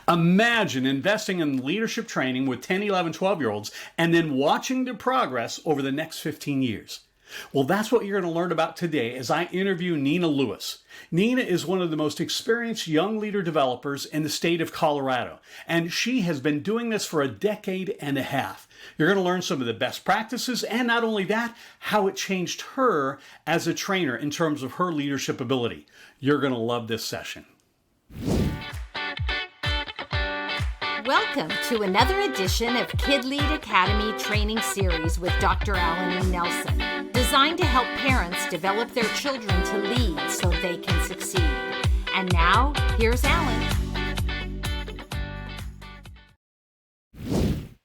Imagine investing in leadership training with 10, 11, 12-year-olds and then watching their progress over the next 15 years. Well, that's what you're going to learn about today as I interview Nina Lewis. Nina is one of the most experienced young leader developers in the state of Colorado, and she has been doing this for a decade and a half. You're going to learn some of the best practices, and not only that, how it changed her as a trainer in terms of her leadership ability. You're going to love this session. Welcome to another edition of KidLead Academy Training Series with Dr. Alan E. Nelson, designed to help parents develop their children to lead so they can succeed. And now, here's Alan.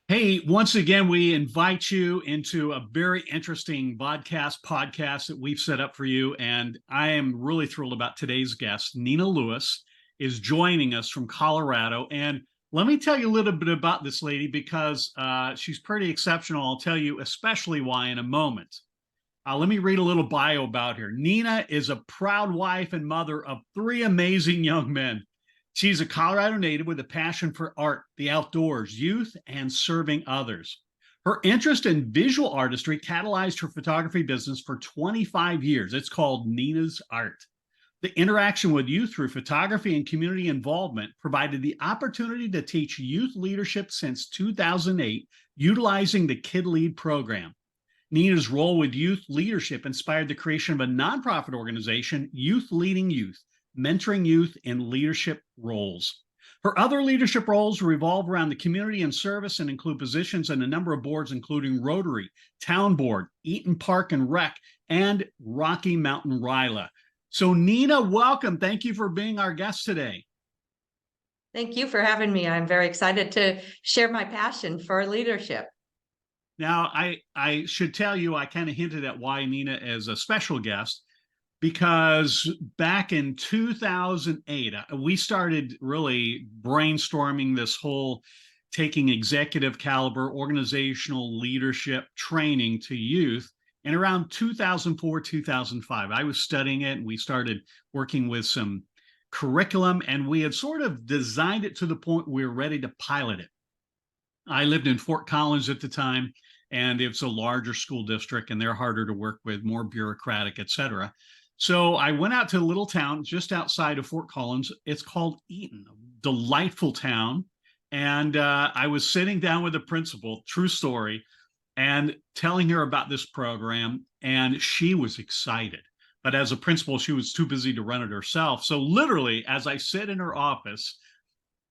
Hey, once again, we invite you into a very interesting podcast that we've set up for you. And I am really thrilled about today's guest. Nina Lewis is joining us from Colorado. And let me tell you a little bit about this lady because she's pretty exceptional. I'll tell you especially why in a moment. Let me read a little bio about her. Nina is a proud wife and mother of 3 amazing young men. She's a Colorado native with a passion for art, the outdoors, youth, and serving others. Her interest in visual artistry catalyzed her photography business for 25 years. It's called Nina's Art. The interaction with youth through photography and community involvement provided the opportunity to teach youth leadership since 2008, utilizing the KidLead program. Nina's role with youth leadership inspired the creation of a nonprofit organization, Youth Leading Youth, mentoring youth in leadership roles. Her other leadership roles revolve around the community and service and include positions on a number of boards, including Rotary, Town Board, Eaton Park and Rec, and Rocky Mountain RILA. So Nina, welcome. Thank you for being our guest today. Thank you for having me. I'm very excited to share my passion for leadership. Now, I should tell you, I kind of hinted at why Nina is a special guest, because back in 2008, we started really brainstorming this whole taking executive caliber organizational leadership training to youth. And around 2004, 2005, I was studying it and we started working with some curriculum and we had sort of designed it to the point we were ready to pilot it. I lived in Fort Collins at the time, and it's a larger school district and they're harder to work with, more bureaucratic, et cetera. So I went out to a little town just outside of Fort Collins. It's called Eaton, a delightful town. And I was sitting down with the principal, true story, and telling her about this program, and she was excited. But as a principal, she was too busy to run it herself. So literally, as I sit in her office,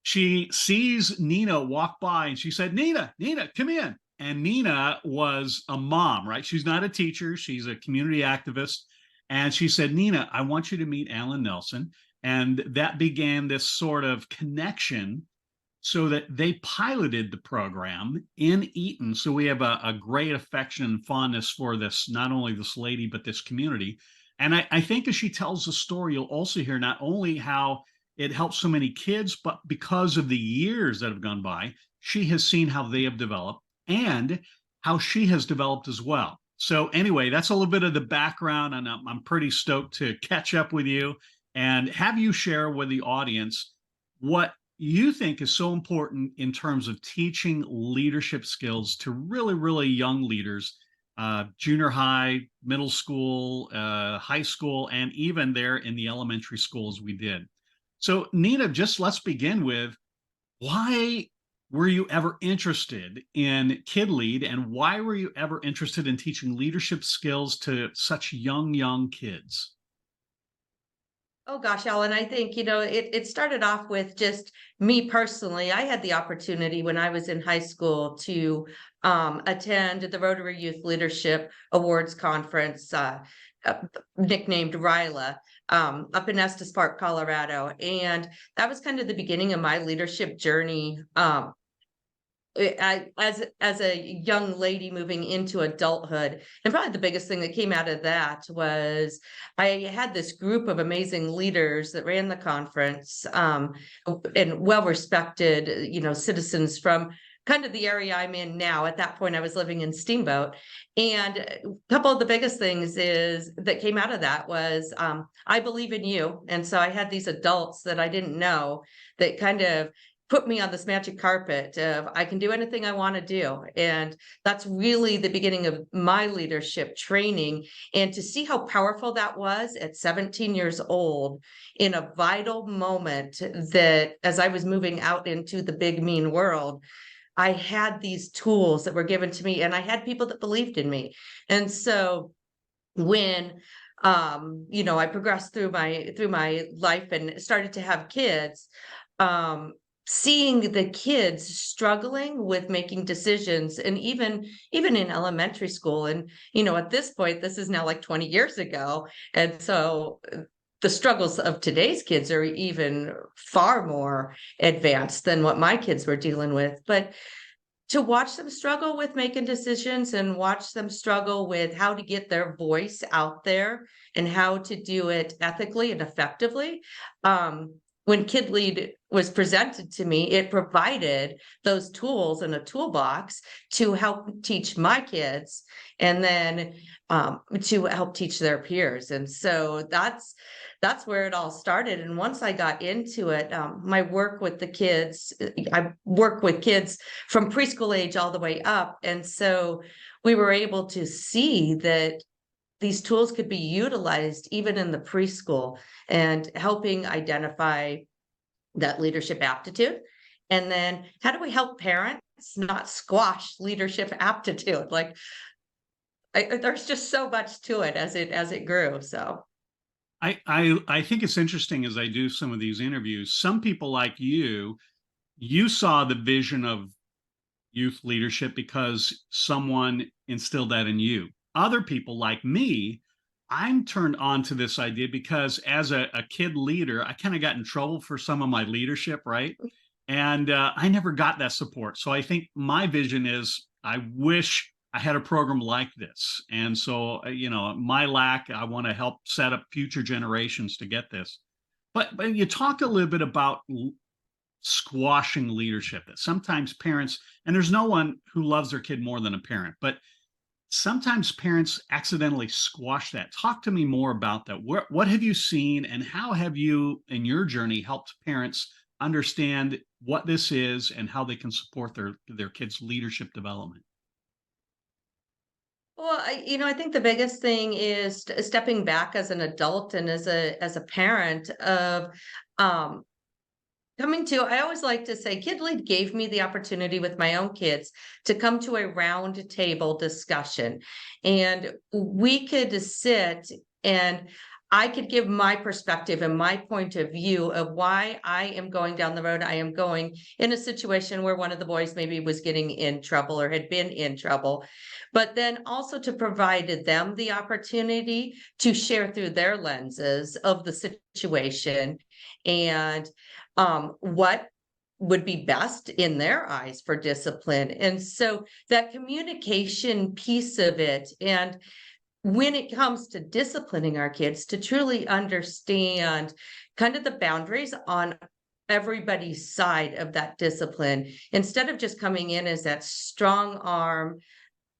she sees Nina walk by, and she said, Nina, come in. And Nina was a mom, right? She's not a teacher. She's a community activist. And she said, Nina, I want you to meet Alan Nelson. And that began this sort of connection so that they piloted the program in Eaton. So we have a great affection and fondness for this, not only this lady, but this community. And I think as she tells the story, you'll also hear not only how it helps so many kids, but because of the years that have gone by, she has seen how they have developed and how she has developed as well. So anyway, that's a little bit of the background, and I'm pretty stoked to catch up with you and have you share with the audience what you think is so important in terms of teaching leadership skills to really, really young leaders, junior high, middle school, high school, and even there in the elementary schools we did. So Nina, just let's begin with, why were you ever interested in KidLead, and why were you ever interested in teaching leadership skills to such young kids? Oh gosh, Alan, I think, it started off with just me personally. I had the opportunity when I was in high school to attend the Rotary Youth Leadership Awards Conference, nicknamed RILA, up in Estes Park, Colorado. And that was kind of the beginning of my leadership journey. As a young lady moving into adulthood, and probably the biggest thing that came out of that was I had this group of amazing leaders that ran the conference, and well-respected, citizens from kind of the area I'm in now. At that point, I was living in Steamboat. And a couple of the biggest things that came out of that was, I believe in you. And so I had these adults that I didn't know that kind of put me on this magic carpet of I can do anything I want to do. And that's really the beginning of my leadership training. And to see how powerful that was at 17 years old in a vital moment, that as I was moving out into the big mean world, I had these tools that were given to me, and I had people that believed in me. And so when I progressed through my life and started to have kids, seeing the kids struggling with making decisions, and even in elementary school, and at this point, this is now like 20 years ago, and so the struggles of today's kids are even far more advanced than what my kids were dealing with. But to watch them struggle with making decisions and watch them struggle with how to get their voice out there and how to do it ethically and effectively. When KidLead was presented to me, it provided those tools in a toolbox to help teach my kids, and then to help teach their peers. And so that's where it all started. And once I got into it, my work with the kids, I work with kids from preschool age all the way up. And so we were able to see that these tools could be utilized even in the preschool, and helping identify that leadership aptitude. And then how do we help parents not squash leadership aptitude? Like there's just so much to it as it grew. So I think it's interesting as I do some of these interviews, some people like you saw the vision of youth leadership because someone instilled that in you. Other people like me, I'm turned on to this idea because as a kid leader, I kind of got in trouble for some of my leadership, right? And I never got that support. So I think my vision is I wish I had a program like this. And so, my lack, I want to help set up future generations to get this. But you talk a little bit about squashing leadership, that sometimes parents, and there's no one who loves their kid more than a parent, but sometimes parents accidentally squash that. Talk to me more about that. What have you seen, and how have you, in your journey, helped parents understand what this is and how they can support their kids' leadership development? Well, I think the biggest thing is stepping back as an adult and as a parent of um, I always like to say, KidLead gave me the opportunity with my own kids to come to a round table discussion. And we could sit, and I could give my perspective and my point of view of why I am going down the road I am going, in a situation where one of the boys maybe was getting in trouble or had been in trouble, but then also to provide them the opportunity to share through their lenses of the situation, and what would be best in their eyes for discipline. And so that communication piece of it, and when it comes to disciplining our kids, to truly understand kind of the boundaries on everybody's side of that discipline, instead of just coming in as that strong arm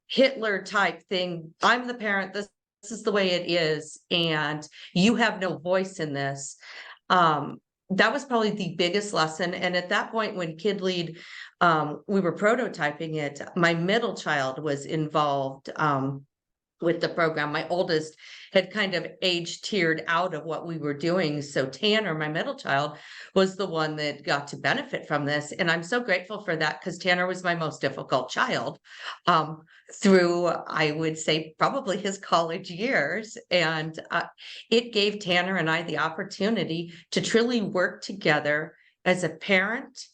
Hitler type thing. I'm the parent, this is the way it is, and you have no voice in this. That was probably the biggest lesson. And at that point, when KidLead, we were prototyping it, my middle child was involved with the program. My oldest had kind of age tiered out of what we were doing. So Tanner, my middle child, was the one that got to benefit from this. And I'm so grateful for that, because Tanner was my most difficult child through, I would say, probably his college years. And it gave Tanner and I the opportunity to truly work together as a parent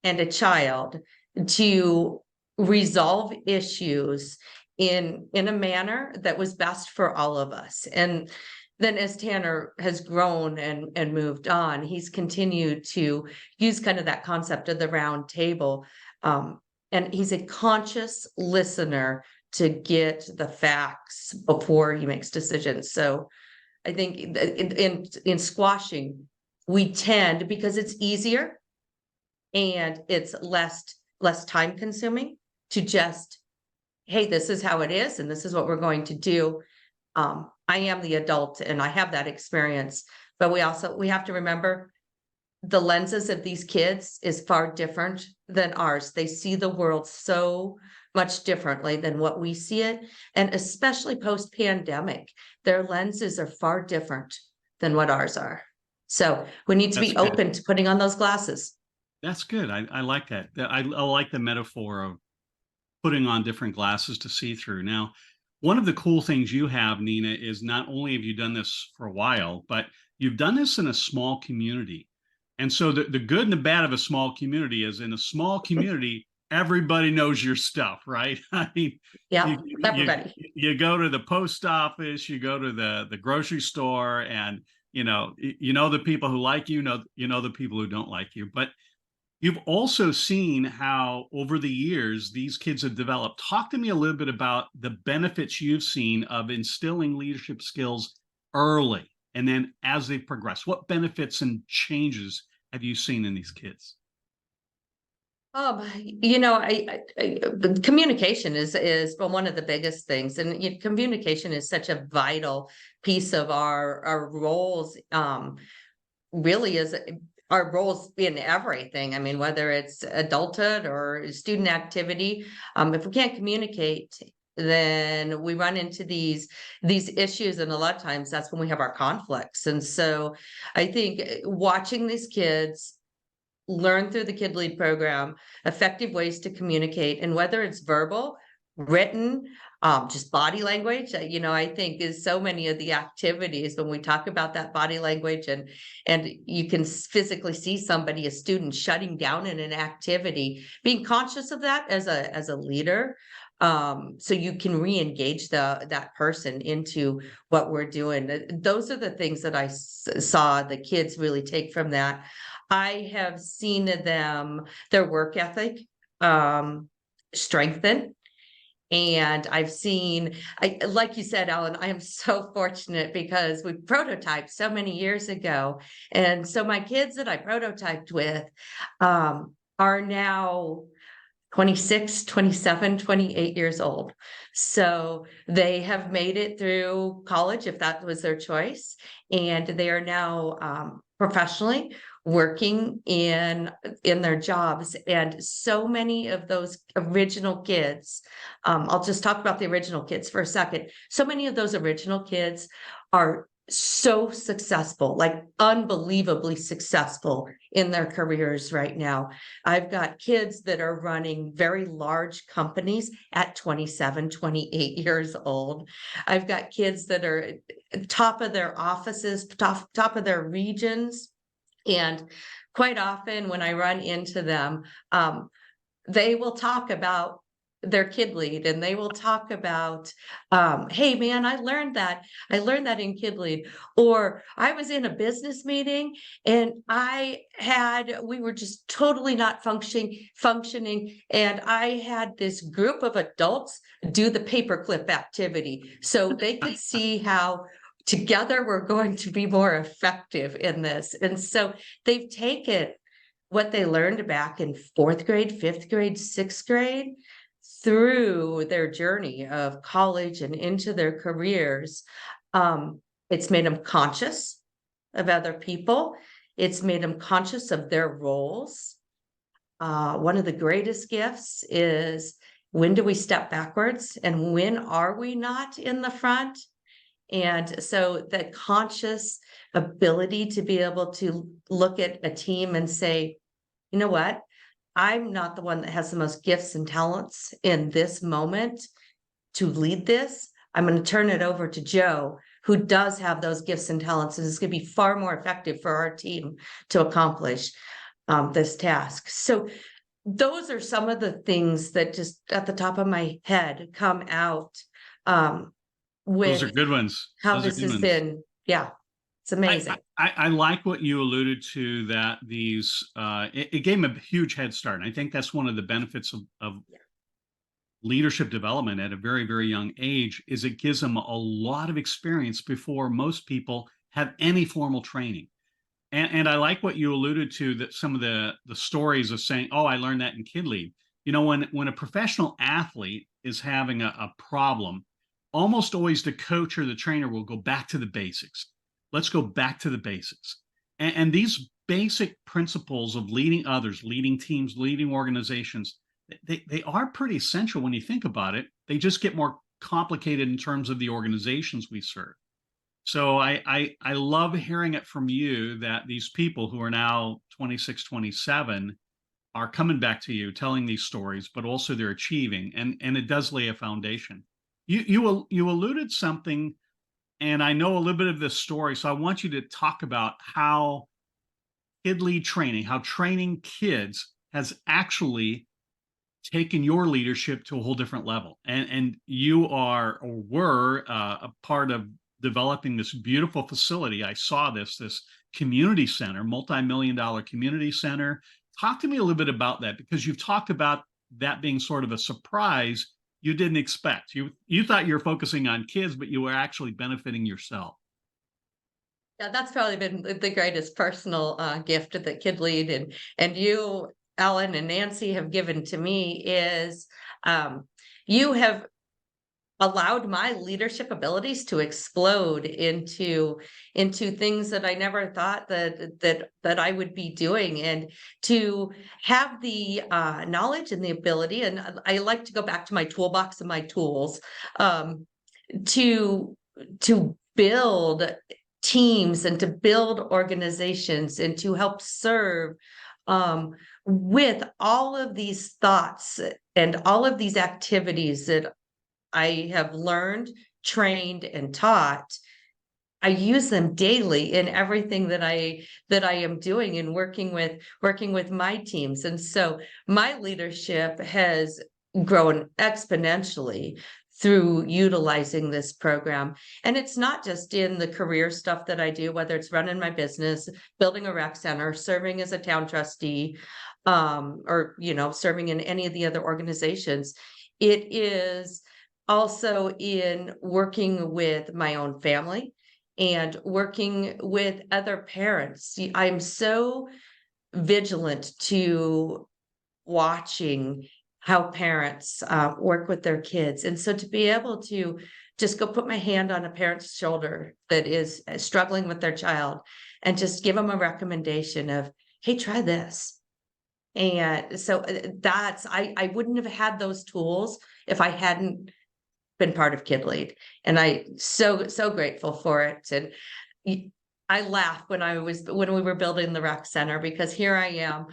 and a child to resolve issues in a manner that was best for all of us. And then as Tanner has grown and moved on, he's continued to use kind of that concept of the round table. And he's a conscious listener to get the facts before he makes decisions. So I think in squashing, we tend, because it's easier and it's less time consuming, to just, hey, this is how it is, and this is what we're going to do. I am the adult and I have that experience, but we have to remember the lenses of these kids is far different than ours. They see the world so much differently than what we see it. And especially post-pandemic, their lenses are far different than what ours are. So we need to That's be good. open to putting on those glasses. That's good. I like that. I like the metaphor of putting on different glasses to see through. Now, one of the cool things you have, Nina, is not only have you done this for a while, but you've done this in a small community. And so the good and the bad of a small community is, in a small community, everybody knows your stuff, right? I mean, Yeah, you, everybody. you go to the post office, you go to the grocery store, and you know the people who like you know the people who don't like you. But you've also seen how over the years these kids have developed. Talk to me a little bit about the benefits you've seen of instilling leadership skills early, and then as they progress. What benefits and changes have you seen in these kids? Communication is one of the biggest things, and communication is such a vital piece of our roles. Really is our roles in everything. I mean, whether it's adulthood or student activity, if we can't communicate, then we run into these issues, and a lot of times that's when we have our conflicts. And so I think watching these kids learn through the KidLead program effective ways to communicate, and whether it's verbal, written, just body language, I think is so many of the activities when we talk about that body language, and you can physically see somebody, a student, shutting down in an activity, being conscious of that as a leader, so you can re-engage that person into what we're doing. Those are the things that I saw the kids really take from that. I have seen their work ethic strengthen. And I've seen, like you said, Alan, I am so fortunate because we prototyped so many years ago. And so my kids that I prototyped with are now 26, 27, 28 years old. So they have made it through college, if that was their choice. And they are now professionally working in their jobs. And so many of those original kids, I'll just talk about the original kids for a second. So many of those original kids are so successful, like unbelievably successful in their careers right now. I've got kids that are running very large companies at 27, 28 years old. I've got kids that are top of their offices, top of their regions. And quite often when I run into them, they will talk about their KidLead, and they will talk about, hey man, I learned that in KidLead, or I was in a business meeting and we were just totally not functioning. And I had this group of adults do the paperclip activity so they could see how together we're going to be more effective in this. And so they've taken what they learned back in 4th grade, 5th grade, 6th grade through their journey of college and into their careers. It's made them conscious of other people. It's made them conscious of their roles. One of the greatest gifts is, when do we step backwards and when are we not in the front? And so the conscious ability to be able to look at a team and say, you know what? I'm not the one that has the most gifts and talents in this moment to lead this. I'm going to turn it over to Joe, who does have those gifts and talents, and it's going to be far more effective for our team to accomplish this task. So those are some of the things that just at the top of my head come out Those are with good ones. how Those are this good has ones. been. Yeah, it's amazing. I like what you alluded to, that it gave them a huge head start. And I think that's one of the benefits of leadership development at a very, very young age, is it gives them a lot of experience before most people have any formal training. And I like what you alluded to, that some of the stories of saying, oh, I learned that in KidLead. When a professional athlete is having a problem, almost always the coach or the trainer will go back to the basics. Let's go back to the basics. And these basic principles of leading others, leading teams, leading organizations, they are pretty essential when you think about it. They just get more complicated in terms of the organizations we serve. So I love hearing it from you that these people who are now 26, 27 are coming back to you, telling these stories, but also they're achieving, and it does lay a foundation. You alluded something, and I know a little bit of this story, so I want you to talk about how KidLead training, how training kids has actually taken your leadership to a whole different level. And you are or were a part of developing this beautiful facility. I saw this community center, multi-million-dollar community center. Talk to me a little bit about that, because you've talked about that being sort of a surprise you didn't expect. You thought you were focusing on kids, but you were actually benefiting yourself. Yeah, that's probably been the greatest personal gift that KidLead and you, Alan and Nancy, have given to me is you have allowed my leadership abilities to explode into things that I never thought that I would be doing, and to have the knowledge and the ability. And I like to go back to my toolbox and my tools to build teams and to build organizations and to help serve with all of these thoughts and all of these activities that I have learned, trained, and taught. I use them daily in everything that I am doing and working with my teams. And so my leadership has grown exponentially through utilizing this program. And it's not just in the career stuff that I do, whether it's running my business, building a rec center, serving as a town trustee, or serving in any of the other organizations. It is also in working with my own family and working with other parents. I'm so vigilant to watching how parents work with their kids. And so to be able to just go put my hand on a parent's shoulder that is struggling with their child and just give them a recommendation of, hey, try this. And so I wouldn't have had those tools if I hadn't been part of KidLead, and I so grateful for it. And I laugh when we were building the rec center, because here I am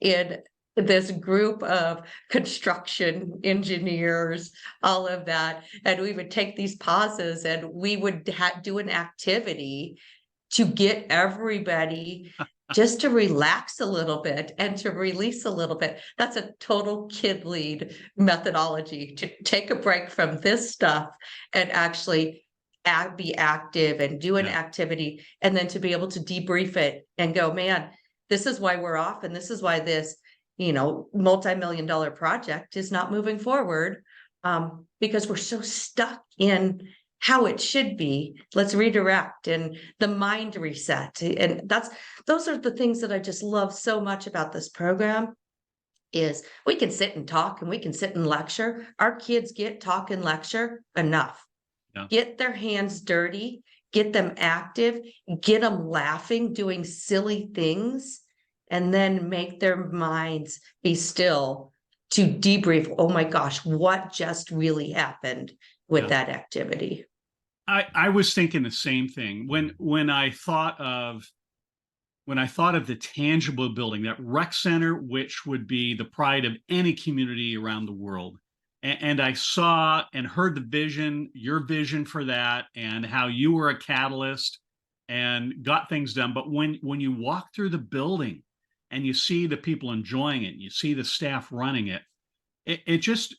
in this group of construction engineers, all of that, and we would take these pauses and we would do an activity to get everybody just to relax a little bit and to release a little bit. That's a total KidLead methodology, to take a break from this stuff and actually be active and do an activity, and then to be able to debrief it and go, man, this is why we're off, and this is why this multi-million-dollar project is not moving forward, because we're so stuck in how it should be. Let's redirect, and the mind reset. And those are the things that I just love so much about this program, is we can sit and talk and we can sit and lecture. Our kids get talk and lecture enough. Yeah. Get their hands dirty, get them active, get them laughing, doing silly things, and then make their minds be still to debrief. Oh my gosh, what just really happened with that activity? I was thinking the same thing when I thought of the tangible building, that rec center, which would be the pride of any community around the world. And I saw and heard the vision, your vision for that, and how you were a catalyst and got things done. But when you walk through the building and you see the people enjoying it, you see the staff running it, it just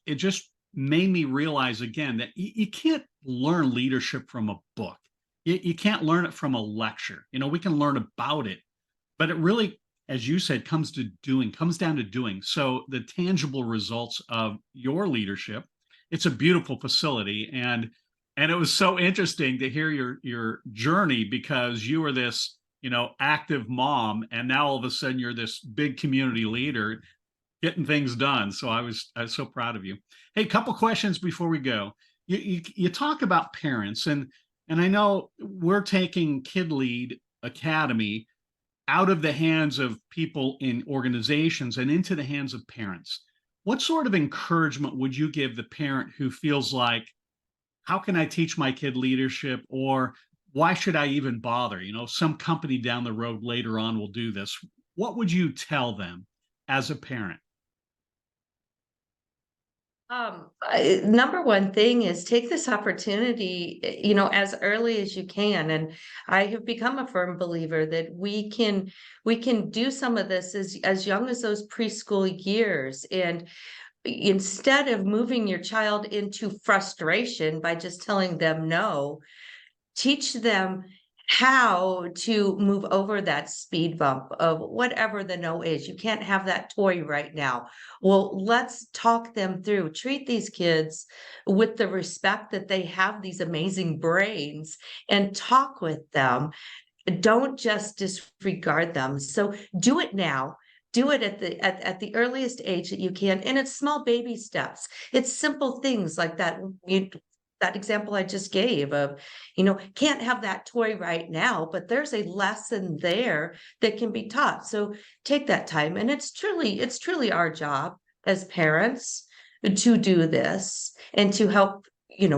made me realize again that you can't learn leadership from a book. You can't learn it from a lecture. We can learn about it, but it really, as you said, comes down to doing. So the tangible results of your leadership, it's a beautiful facility. And it was so interesting to hear your journey, because you were this, active mom, and now all of a sudden you're this big community leader getting things done. So I was so proud of you. Hey, couple questions before we go. You talk about parents, and I know we're taking KidLead Academy out of the hands of people in organizations and into the hands of parents. What sort of encouragement would you give the parent who feels like, how can I teach my kid leadership? Or why should I even bother? Some company down the road later on will do this. What would you tell them as a parent? Number one thing is take this opportunity, as early as you can. And I have become a firm believer that we can do some of this as young as those preschool years. And instead of moving your child into frustration by just telling them no, teach them how to move over that speed bump of whatever the no is. You can't have that toy right now. Well, let's talk them through. Treat these kids with the respect that they have these amazing brains and talk with them. Don't just disregard them. So do it now. Do it at the earliest age that you can, and it's small baby steps. It's simple things like that. That example I just gave of, can't have that toy right now, but there's a lesson there that can be taught. So take that time. And it's truly our job as parents to do this and to help,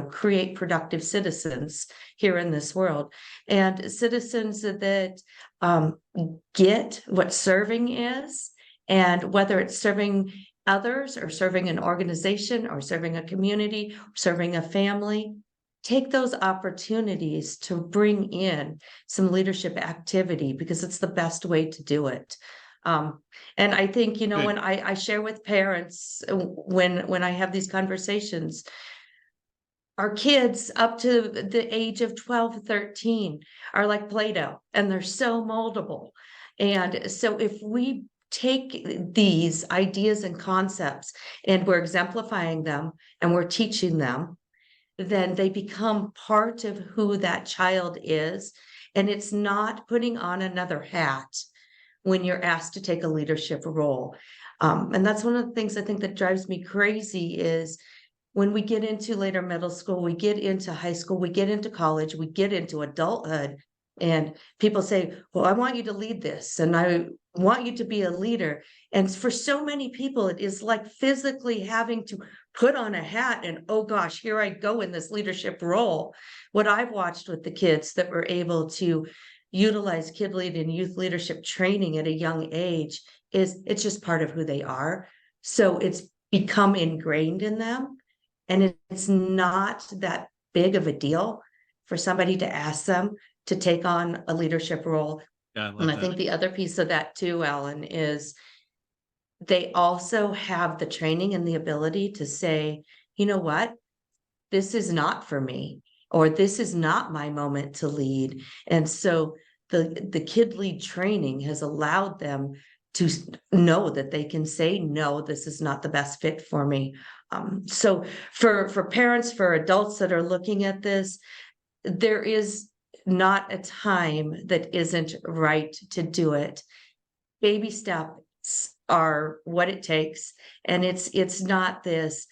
create productive citizens here in this world, and citizens that get what serving is, and whether it's serving others or serving an organization or serving a community, serving a family. Take those opportunities to bring in some leadership activity, because it's the best way to do it. And I think, Good. when I share with parents, when I have these conversations, our kids up to the age of 12, 13 are like Play-Doh, and they're so moldable. And so if we take these ideas and concepts and we're exemplifying them and we're teaching them, then they become part of who that child is. And it's not putting on another hat when you're asked to take a leadership role. And that's one of the things I think that drives me crazy is when we get into later middle school, we get into high school, we get into college, we get into adulthood, and people say, well, I want you to lead this, and I want you to be a leader. And for so many people, it is like physically having to put on a hat and, oh gosh, here I go in this leadership role. What I've watched with the kids that were able to utilize KidLead and youth leadership training at a young age is it's just part of who they are. So it's become ingrained in them. And it's not that big of a deal for somebody to ask them to take on a leadership role. Yeah, I love And I that. think the other piece of that too, Alan, is they also have the training and the ability to say, you know what, this is not for me, or this is not my moment to lead. And so the KidLead training has allowed them to know that they can say, no, this is not the best fit for me. So for parents, for adults that are looking at this, there is not a time that isn't right to do it. Baby steps are what it takes. And it's not this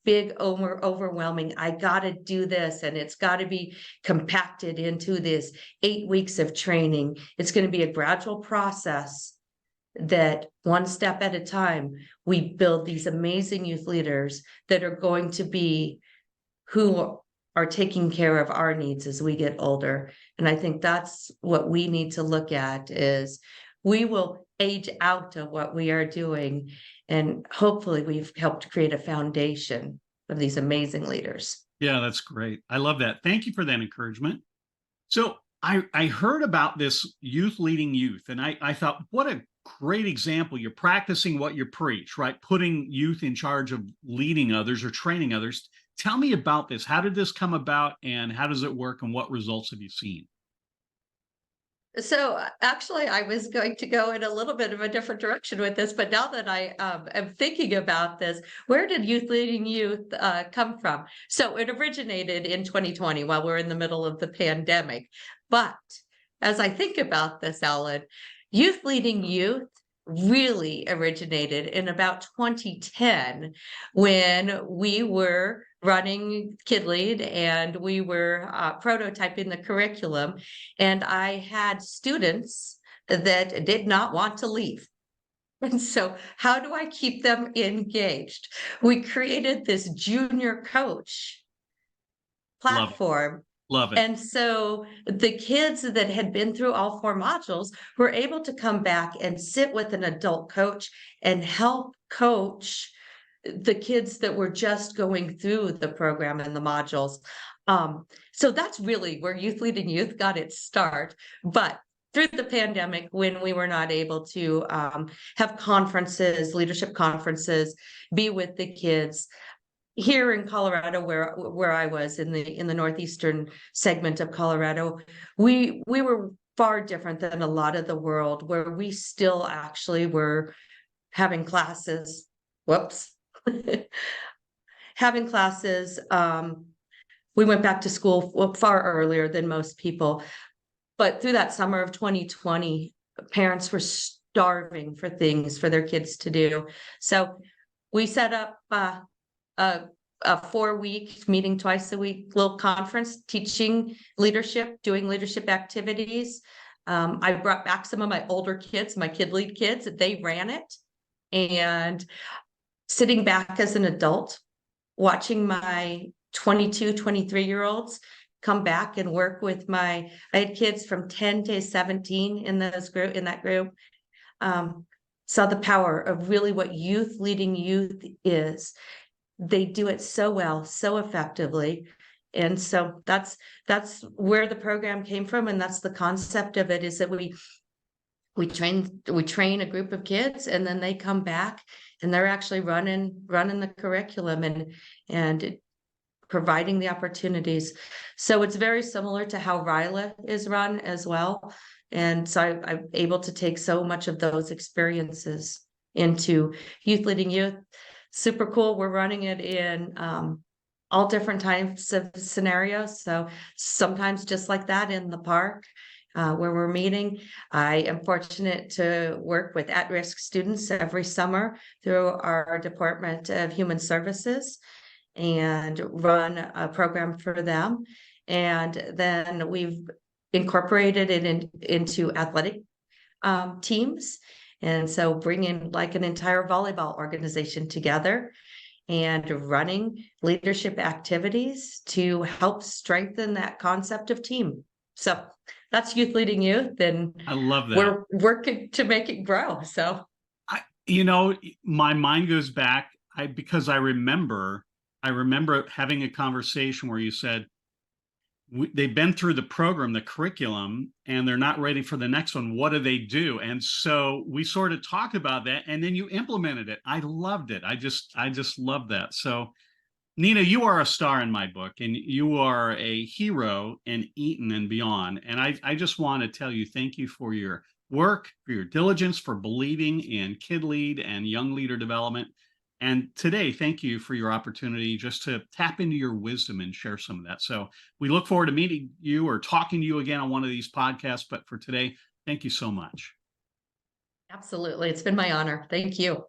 big overwhelming, I got to do this, and it's got to be compacted into this 8 weeks of training. It's going to be a gradual process that one step at a time, we build these amazing youth leaders that are going to be who are taking care of our needs as we get older. And I think that's what we need to look at is we will age out of what we are doing. And hopefully we've helped create a foundation of these amazing leaders. Yeah, that's great. I love that. Thank you for that encouragement. So I heard about this youth leading youth, and I thought, what a great example. You're practicing what you preach, right? Putting youth in charge of leading others or training others. Tell me about this. How did this come about, and how does it work, and what results have you seen? So actually, I was going to go in a little bit of a different direction with this, but now that I am thinking about this, where did youth leading youth come from? So it originated in 2020 while we're in the middle of the pandemic. But as I think about this, Alan, youth leading youth really originated in about 2010 when we were running KidLead and we were prototyping the curriculum. And I had students that did not want to leave. And so how do I keep them engaged? We created this junior coach Love it. platform. Love it. And so the kids that had been through all 4 modules were able to come back and sit with an adult coach and help coach the kids that were just going through the program and the modules. So that's really where Youth Leading Youth got its start. But through the pandemic, when we were not able to have conferences, leadership conferences, be with the kids, here in Colorado, where I was in the northeastern segment of Colorado, we were far different than a lot of the world, where we still actually were having classes. Whoops. Having classes. We went back to school far earlier than most people. But through that summer of 2020, parents were starving for things for their kids to do. So we set up a 4-week meeting twice a week little conference, teaching leadership, doing leadership activities. I brought back some of my older kids, my KidLead kids. They ran it. And sitting back as an adult, watching my 22, 23-year-olds come back and work with I had kids from 10 to 17 in that group. Saw the power of really what Youth Leading Youth is. They do it so well, so effectively. And so that's where the program came from. And that's the concept of it, is that we train a group of kids, and then they come back and they're actually running the curriculum and providing the opportunities. So it's very similar to how RILA is run as well. And so I'm able to take so much of those experiences into Youth Leading Youth. Super cool. We're running it in all different types of scenarios. So sometimes just like that in the park where we're meeting. I am fortunate to work with at-risk students every summer through our Department of Human Services and run a program for them. And then we've incorporated it into athletic teams. And so bringing like an entire volleyball organization together and running leadership activities to help strengthen that concept of team. So that's Youth Leading Youth, and I love that. we're working to make it grow. So my mind goes back because I remember having a conversation where you said they've been through the program, the curriculum, and they're not ready for the next one. What do they do? And so we sort of talked about that, and then you implemented it. I loved it. I just love that. So Nina, you are a star in my book, and you are a hero in Eaton and beyond. And I just want to tell you, thank you for your work, for your diligence, for believing in KidLead and young leader development. And today, thank you for your opportunity just to tap into your wisdom and share some of that. So we look forward to meeting you or talking to you again on one of these podcasts. But for today, thank you so much. absolutely. It's been my honor. Thank you.